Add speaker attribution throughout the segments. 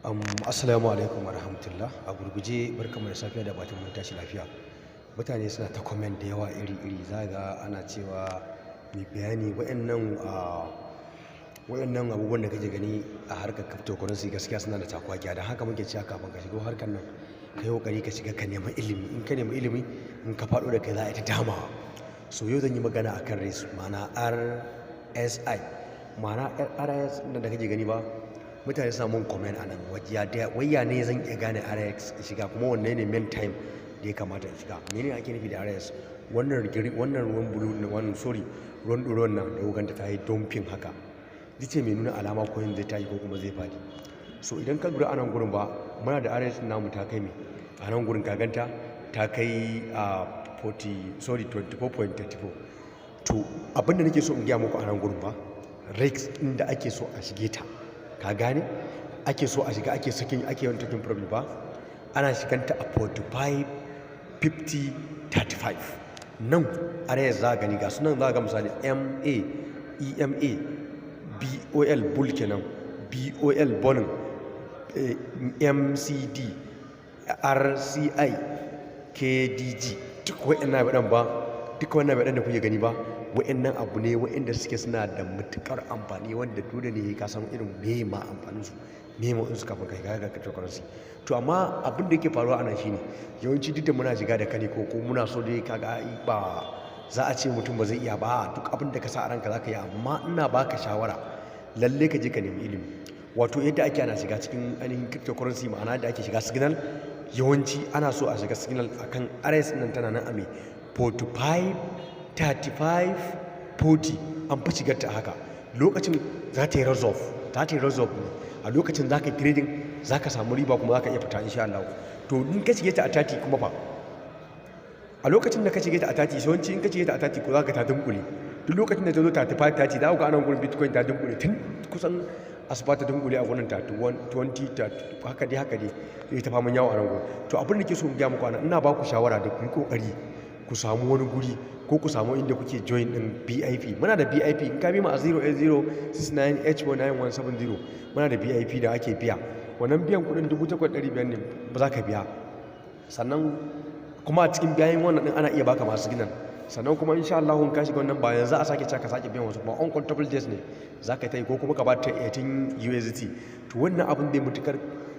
Speaker 1: Assalamu alaikum warahmatullah. A gurguje barkamu da safiya da batun mun tashi lafiya. Mutane suna ta comment da yawa iri-iri. Za ga ana cewa mai bayani waɗannan abubuwan da kake gani a harkar cryptocurrency gaskiya suna da takwakiya. Da haka muke cewa kafin ka shiga harkar nan ka yi ƙoƙari ka shiga ka nema ilimi. In ka nema ilimi in ka faɗo da kai za a yi ta damawa. So yau zan yi magana akan RSI, ma'ana RSI. Ma'ana RSI da kake gani ba, mutane suna mun comment a nan wayya ne zan iya gane RX shiga, kuma wanne ne main time da ya kamata in shiga. Mene ake nufi da RX? Wannan ruwan blue na wannan ruwan ɗoron nan da wuganta ta yi dumping haka, ita ce mai nuna alama ko yin zai tayi ko kuma zai fadi. So idan ka lura a nan gurin ba, muna da RX namu ta kai mai a nan gurin ka ganta ta kai 24.34. to abinda nake so in gaya muku a nan gurin ba, RX inda ake so a shige ta, ka gane, ake so a shiga ake yawan taking problem ba, ana shiganta a 45, 50, 35. nan areas za a gani ga sunan, za a ga misali EMA, BOL bull kenan, BOL bonin, MCD, RCI, KDG, duk wa'annan baɗan ba, duka wannan baɗan da kuke gani ba, wa'annan abu ne wa'anda suke suna da matukar amfani, wanda dole ne ka san irin mema amfanin su, mema in su kafin ka shiga cryptocurrency. To amma abin da yake faruwa anan shine yawanci duk da muna shiga da kani ko muna so dai kaga ba za a ce mutum ba zai iya ba, duk abin da ka sa a ranka zaka yi, amma ina baka shawara lalle ka je ka nemi ilimi. Wato yadda ake ana shiga cikin ainihin cryptocurrency, ma'ana da ake shiga signal, yawanci ana so a shiga signal akan RS nan tana nan a mai 45, 35, 40, an fi shigar ta haka. Lokacin za ta yi resolve ne, a lokacin za ka yi trading, za ka samu riba kuma za ka iya fita insha Allah. To in ka shige ta a 30 kuma fa, a lokacin da ka shige ta a 30, yawanci in ka shige ta a 30 ko za ka ta dunkule. Duk lokacin da ta zo 35, 30, za ku ga anan gurin bitcoin ta dunkule tun kusan asuba ta dunkule a gurin 31, 20, haka dai zai ta faman yawo a nan gurin. To abin da ke so in gaya muku anan, ina ba ku shawara da ku yi kokari ku samu wani guri ko ku samu inda kuke join din BIP. Muna da BIP, in ka bi mu a 08069H19170, muna da BIP da ake biya. Wannan biyan kudin 8,500 ne ba za ka biya. Sannan kuma a cikin biyayin wannan din ana iya baka masu ginin. Sannan kuma insha Allah in ka shiga wannan bayan za a sake ka sake biyan wasu kuma uncountable days ne za ka yi, ko kuma ka ba ta 18 USDT. To wannan abin da ya mutukar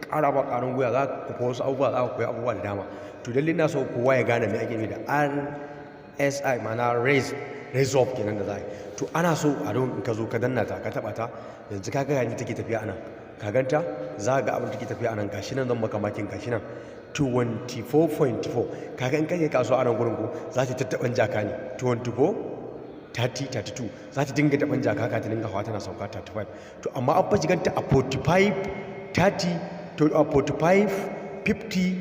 Speaker 1: ƙara ba ƙarin goya, za ku koyi wasu abubuwa, za ku koyi abubuwa da dama. To lalle ina so kowa ya gane me ake nufi da RSI, ma'ana raise up kenan da za a yi. To ana so a don in ka zo ka danna ta ka taba ta, yanzu ka ga yadda take tafiya anan, ka ganta, za ga abin take tafiya anan, gashi nan zan maka makin gashi nan 24.4. kaga in kake kasuwa a nan gurin ko za ta tattaban jaka ne 24, 30, 32, za ta dinga taban jaka ka ta dinga hawa tana sauka 35. To amma an fa shiganta a 45, 30, to a 45, 50,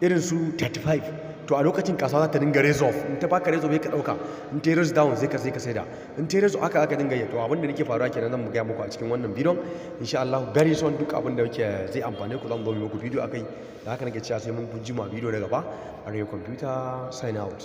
Speaker 1: irin su 35. to a lokacin kasuwa za ta dinga raise off, in ta baka raise off ka dauka, in ta raise down sai ka saida, in ta raise aka dinga yi. To abin da nake faruwa kenan, zan gaya muku a cikin wannan bidiyon insha Allah. Very soon duk abin da yake zai amfane ku zan zo muku bidiyo akai. Da haka nake cewa sai mun jima bidiyo daga gaba. Are computer sign out.